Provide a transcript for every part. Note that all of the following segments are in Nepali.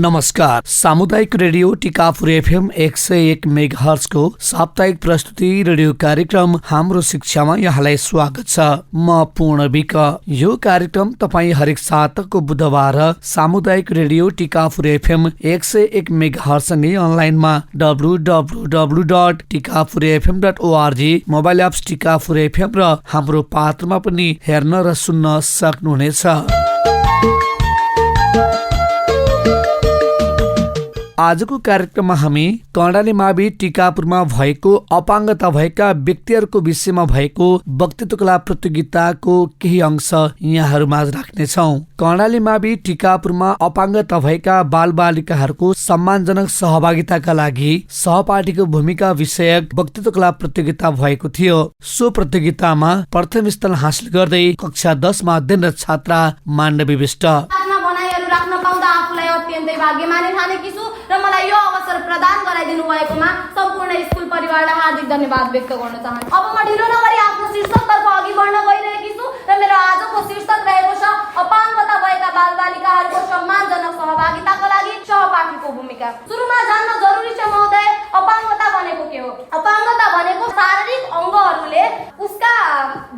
नमस्कार। सामुदायिक रेडियो टिकापुर एफएम 101 मेगाहर्ज को साप्ताहिक प्रस्तुति रेडियो कार्यक्रम हाम्रो शिक्षामा यहाँलाई स्वागत छ। म पूर्ण विक। यो कार्यक्रम तपाईँ हरेक साताको बुधबार सामुदायिक रेडियो टिकापुर एफएम 101 मेगाहर्ज सँगै अनलाइनमा www.tikapurfm.org, mobile apps Tikapur FM र हाम्रो पात्रमा पनि हेर्न र सुन्न सक्नुहुनेछ। आजको कार्यक्रममा हामी कर्णाली मावि टिकापुरमा भएको अपाङ्गता भएका व्यक्तिहरूको विषयमा भएको वक्तृत्व कला प्रतियोगिताको केही अंश यहाँहरूमाझ राख्नेछौँ। कर्णाली मावि टिकापुरमा अपाङ्गता भएका बालबालिकाहरूको सम्मानजनक सहभागिताका लागि सहपाठीको भूमिका विषयक वक्तृत्व कला प्रतियोगिता भएको थियो। सो प्रतियोगितामा प्रथम स्थान हासिल गर्दै कक्षा 10 मा अध्ययनरत छात्रा माण्डवी विष्ट अत्यन्तै भाग्यमानी ठानेकी छु र मलाई यो अवसर प्रदान गराइदिनु भएकोमा सम्पूर्ण स्कुल परिवारलाई हार्दिक धन्यवाद व्यक्त गर्न चाहन्छु। अब म ढिलो नगरी आफ्नो शीर्षकतर्फ अघि बढ्न गइरहेकी छु र मेरो आजको शीर्षक रहेको छ अपाङ्गता भएका बालबालिकाहरूको सम्मानजनक सहभागिताका लागि सहपाठीको भूमिका। सुरुमा जान्न जरुरी छ महोदय, अपाङ्गता भनेको के हो? अपाङ्गता भनेको शारीरिक अङ्गहरूले उसका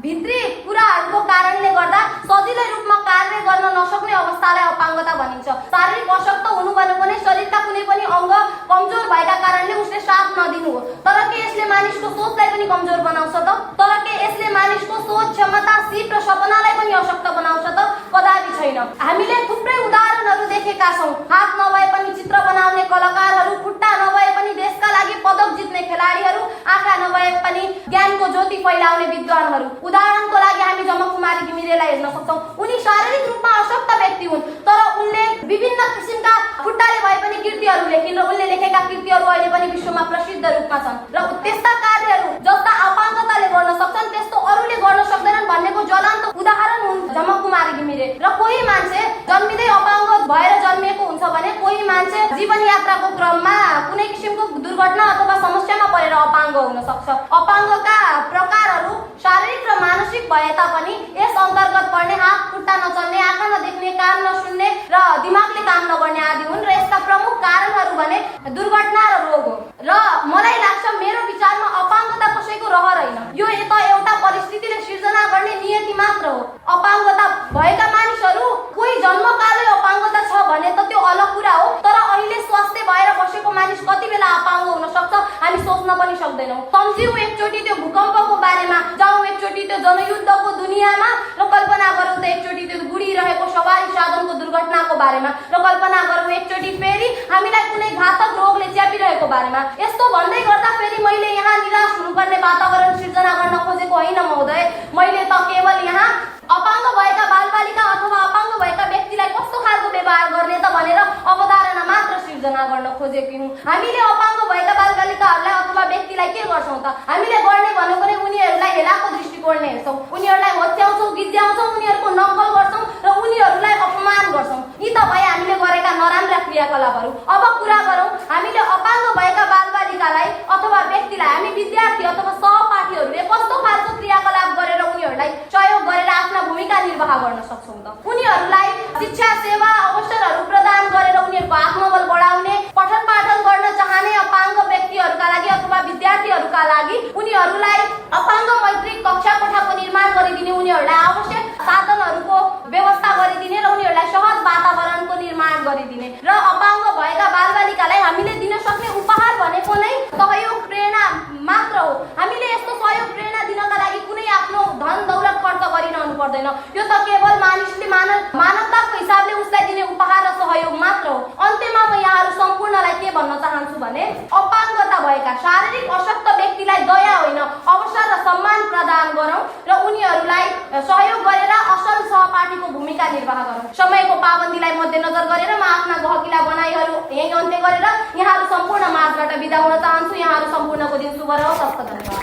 भित्री कुराहरूको कारणले गर्दा सजिलै रूपमा कार्य गर्न नसक्ने अवस्थालाई अपाङ्गता भनिन्छ। शारीरिक अशक्त हुनु भनेको नै शरीरका कुनै पनि अङ्ग कमजोर भएका कारणले उसले साथ नदिनु हो। तर के यसले मानिसको सोचलाई पनि कमजोर बनाउँछ त? तर के यसले मानिसको सोच, क्षमता, सिप र सपनालाई पनि अशक्त बनाउँछ त? कदापि छैन। हामीले थुप्रै उदाहरणहरू देखेका छौँ। हात नभए पनि चित्र बनाउने कलाकारहरू, खुट्टा नभए पनि देशका लागि पदक जित्ने खेलाडीहरू, आँखा नभए पनि ज्ञानको ज्योति फैलाउने विद्वानहरू। उदाहरणको लागि हामी जमकुमारी घिमिरेलाई हेर्न सक्छौँ। उनी शारीरिक रूपमा अशक्त व्यक्ति हुन्, तर उनले विभिन्न किसिमका खुट्टाले भए पनि कृतिहरू लेखिन् र उनले लेखेका कृतिहरू अहिले पनि विश्वमा प्रसिद्ध रूपमा छन्। र त्यस्ता कार्यहरू जस्ता अपाङ्गताले गर्न सक्छन् त्यस्तो अरूले गर्न सक्दैनन् भन्नेको ज्वलन्त उदाहरण हुन् जमकुमारी घिमिरे। र कोही मान्छे जन्मिँदै अपाङ्ग भएर जन्मिएको हुन्छ भने कोही मान्छे जीवन यात्राको क्रममा कुनै किसिमको दुर्घटना अथवा समस्यामा परेर अपाङ्ग हुन सक्छ। अपाङ्गका प्रकारहरू शारीरिक र मानसिक भए तापनि यस अन्तर्गत पर्ने हात खुट्टा नचल्ने, आँखा नदेख्ने, कान नसुन्ने र दिमागले काम नगर्ने आदि हुन्। र यसका प्रमुख कारणहरू भने दुर्घटना र रोग हो। र मलाई लाग्छ, मेरो विचारमा अपाङ्गता कसैको रहर होइन, यो एउटा परिस्थितिले सिर्जना गर्ने नियति मात्र हो। अपाङ्गता भएका मानिसहरू कोही जन्मकालै अपाङ्गता छ भने त त्यो अलग कुरा हो, तर अहिले स्वास्थ्य भएर बसेको मानिस कति बेला अपाङ्ग हुन सक्छ हामी सोच्न पनि सक्दैनौँ। सम्झिउँ एकचोटि त्यो भूकम्पको बारेमा, जाउँ एकचोटि त्यो जनयुद्धको दुनियाँमा र कल्पना गरौँ त एकचोटि त्यो गुडिरहेको सवारी साधनको दुर्घटनाको बारेमा र कल्पना गरौँ एकचोटि फेरि हामीलाई कुनै घातक रोगले च्यापिरहेको बारेमा। यस्तो भन्दै गर्दा फेरि मैले यहाँ निराश हुनुपर्ने वातावरण सिर्जना गर्न खोजेको होइन महोदय। मैले त केवल यहाँ अपाङ्ग भएका बालबालिका अथवा अपाङ्ग भएका व्यक्तिलाई कस्तो खालको व्यवहार गर्ने त भनेर अवधारणा मात्र सिर्जना गर्न खोजेकी हुँ। हामीले अपाङ्ग भएका बालबालिकाहरूलाई अथवा व्यक्तिलाई के गर्छौँ त? हामीले गर्ने भनेको नै उनीहरूलाई हेलाको दृष्टिकोणले हेर्छौँ, उनीहरूलाई होच्याउँछौँ, गिज्याउँछौँ, उनीहरूको नक्कल गर्छौँ र उनीहरूलाई अपमान गर्छौँ। यी त भए हामीले गरेका नराम्रा क्रियाकलापहरू। अब कुरा गरौँ हामीले अपाङ्ग भएका बालबालिकालाई अथवा व्यक्तिलाई हामी विद्यार्थी अथवा सहपाठीहरूले कस्तो खालको क्रियाकलाप गरेर उनीहरूलाई सहयोग गरेर आफ्ना भूमिका निर्वाह गर्न सक्छौँ त? उनीहरूलाई शिक्षा, सेवा, अवसरहरू प्रदान गरेर उनीहरूको आत्मबल बढाउने, पठन पाठन गर्न चाहने अपाङ्ग व्यक्तिहरूका लागि अथवा विद्यार्थीहरूका लागि उनीहरूलाई अपाङ्ग मैत्री कक्षा कोठाको निर्माण गरिदिने, उनीहरूलाई आवश्यक साधनहरूको व्यवस्था गरिदिने र उनीहरूलाई सहज वातावरणको निर्माण गरिदिने। र अपाङ्ग भएका बालबालिकालाई हामीले दिन सक्ने उपहार भनेको नै सहयोग, प्रेरणा मात्र हो। हामीले यस्तो सहयोग, प्रेरणा दिनका लागि कुनै आफ्नो धन दौलत खर्च गरिरहनु पर्दैन। यो त केवल मानिसले मानवताको हिसाबले उसलाई दिने उपहार र सहयोग मात्र हो। अन्त्यमा म यहाँहरू सम्पूर्णलाई के भन्न चाहन्छु भने अपाङ्गता भएका शारीरिक अशक्त व्यक्तिलाई दया होइन अवसर र सम्मान प्रदान गरौँ र उनीहरूलाई सहयोग गरेर असल सहपाठीको भूमिका निर्वाह गरौँ। समयको पाबन्दीलाई मध्यनजर गरेर म आफ्ना गहकिला बनाइहरू यही अन्त्य गरेर यहाँहरू सम्पूर्ण माझबाट बिदा हुन चाहन्छु। यहाँहरू सम्पूर्णको दिन शुभ रहोस्। धन्यवाद।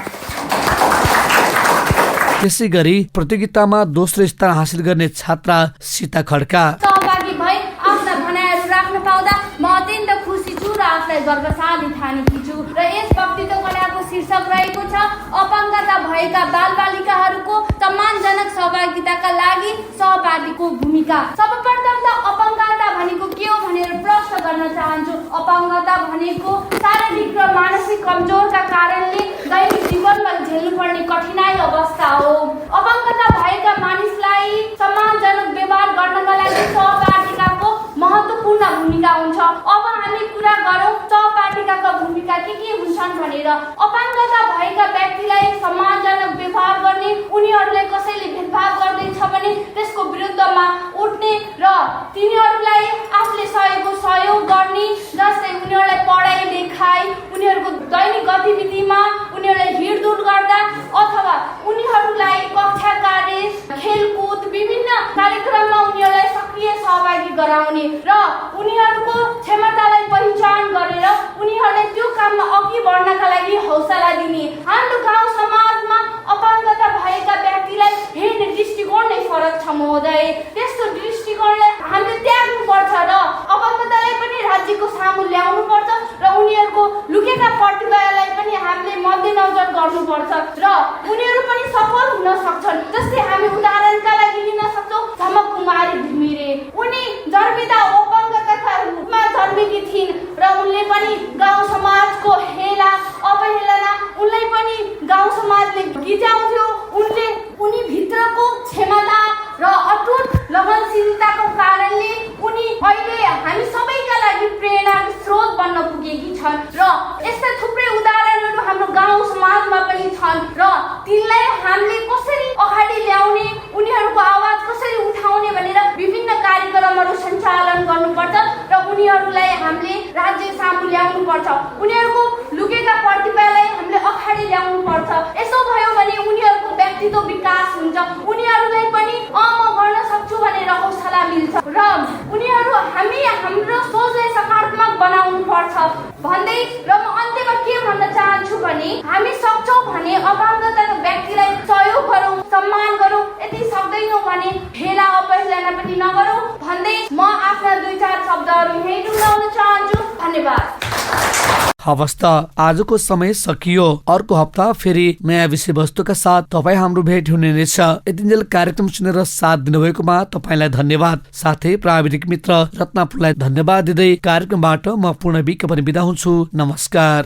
त्यसै गरी प्रतियोगितामा दोस्रो स्थान हासिल गर्ने छात्रा सीता खड्का सहभागी भई आफ्ना भनाइहरू राख्न पाउँदा म अत्यन्त खुसी छु र आफूलाई गर्वशाली ठानेकी छु। र यस वक्तृत्व कलाको शीर्षक रहेको छ अपाङ्गता भएका बालबालिकाहरूको सम्मानजनक सहभागिताका लागि सहपाठीको भूमिका। सर्वप्रथम त अपाङ्गता भनेको के हो भनेर प्रश्न गर्न चाहन्छु। अपाङ्गता भनेको शारीरिक र मानसिक कमजोरका कारणले दैनिक जीवनमा झेल्नुपर्ने कठिनाइ अवस्था हो। अपाङ्गता भएका मानिसलाई सम्मानजनक व्यवहार गर्नका लागि सहपाठिकाको महत्त्वपूर्ण भूमिका हुन्छ। अब हामी कुरा गरौँ सहपाठिकाको भूमिका के हुन्छन् भनेर। अपाङ्गता भएका व्यक्तिलाई सम्मानजनक व्यवहार गर्ने, उनीहरूलाई कसैले भेदभाव गर्दैछ भने त्यसको विरुद्धमा उठ्ने र तिनीहरूलाई आफूले सकेको सहयोग गर्ने, जस्तै उनीहरूलाई पढाइ लेखाइ, उनीहरूको दैनिक गतिविधिमा उनीहरूलाई हिँडडुल गर्दा अथवा उनीहरूलाई कक्षा कार्य, खेलकुद, विभिन्न कार्यक्रममा उनीहरूलाई सक्रिय सहभागी गराउने र उनीहरूको क्षमतालाई पहिचान गरेर उनीहरूलाई त्यो काममा अघि बढ्नका लागि हौसला दिने। हाम्रो गाउँ समाजमा अपाङ्गता भएका व्यक्तिलाई हेर्ने दृष्टिकोण नै फरक छ महोदय। त्यस्तो दृष्टिकोणलाई हामीले त्याग्नुपर्छ र अपाङ्गतालाई पनि राज्यको सामु ल्याउनुपर्छ र उनीहरूको लुकेका प्रतिभालाई पनि हामीले मध्यनजर गर्नुपर्छ र उनीहरू पनि सफल हुन सक्छन्। जस्तै हामी उदाहरणका लागि लिन सक्छौँ झमक कुमारी घिमिरे। उनी जन्मिँदा अपाङ्गताका रूपमा जन्मेकी थिइन् र उनले पनि गाउँ समाजको हेला अवहेलना उनलाई पनि गाउँ समाजले गिज्याउँथ्यो। उनी भित्रको क्षमता र अटुट लगनशीलताको कारणले उनी अहिले हामी सबैका लागि प्रेरणाको स्रोत बन्न पुगेकी छन् र यस्ता थुप्रै उदाहरणहरू हाम्रो गाउँ समाजमा पनि छन् र तिनलाई हामीले कसरी अगाडि ल्याउने, उनीहरूको आवाज कसरी उठाउने भनेर विभिन्न कार्यक्रमहरू सञ्चालन गर्नुपर्छ र उनीहरूलाई हामीले राज्य सामु ल्याउनुपर्छ। उनीहरूको लुकेका प्रतिभालाई हामीले अगाडि ल्याउनुपर्छ। यसो भयो भने उनीहरूको व्यक्तित्व विकास हुन्छ, उनीहरूलाई पनि म गर्न सक्छु भनेर हौसला मिल्छ र उनीहरू हामी हाम्रो सोचलाई सकारात्मक बनाउनु पर्छ भन्दै र म अन्त्यमा के भन्न चाहन्छु भने हामी सक्छौँ भने अपाङ्गताको व्यक्तिलाई सहयोग गरौँ, सम्मान गरौँ। यदि सक्दैनौँ भने हेला अवहेलना पनि नगरौँ भन्दै म आफ्ना 2-4 शब्दहरू यहीँ टुङ्गाउन चाहन्छु। धन्यवाद। हवस् त आजको समय सकियो। अर्को हप्ता फेरि नयाँ विषयवस्तुका साथ तपाईँ हाम्रो भेट हुने रहेछ। यतिन्जेल कार्यक्रम सुनेर साथ दिनुभएकोमा तपाईँलाई धन्यवाद। साथै प्राविधिक मित्र रत्नापुरलाई धन्यवाद दिँदै कार्यक्रमबाट म पूर्ण बिक पनि बिदा हुन्छु। नमस्कार।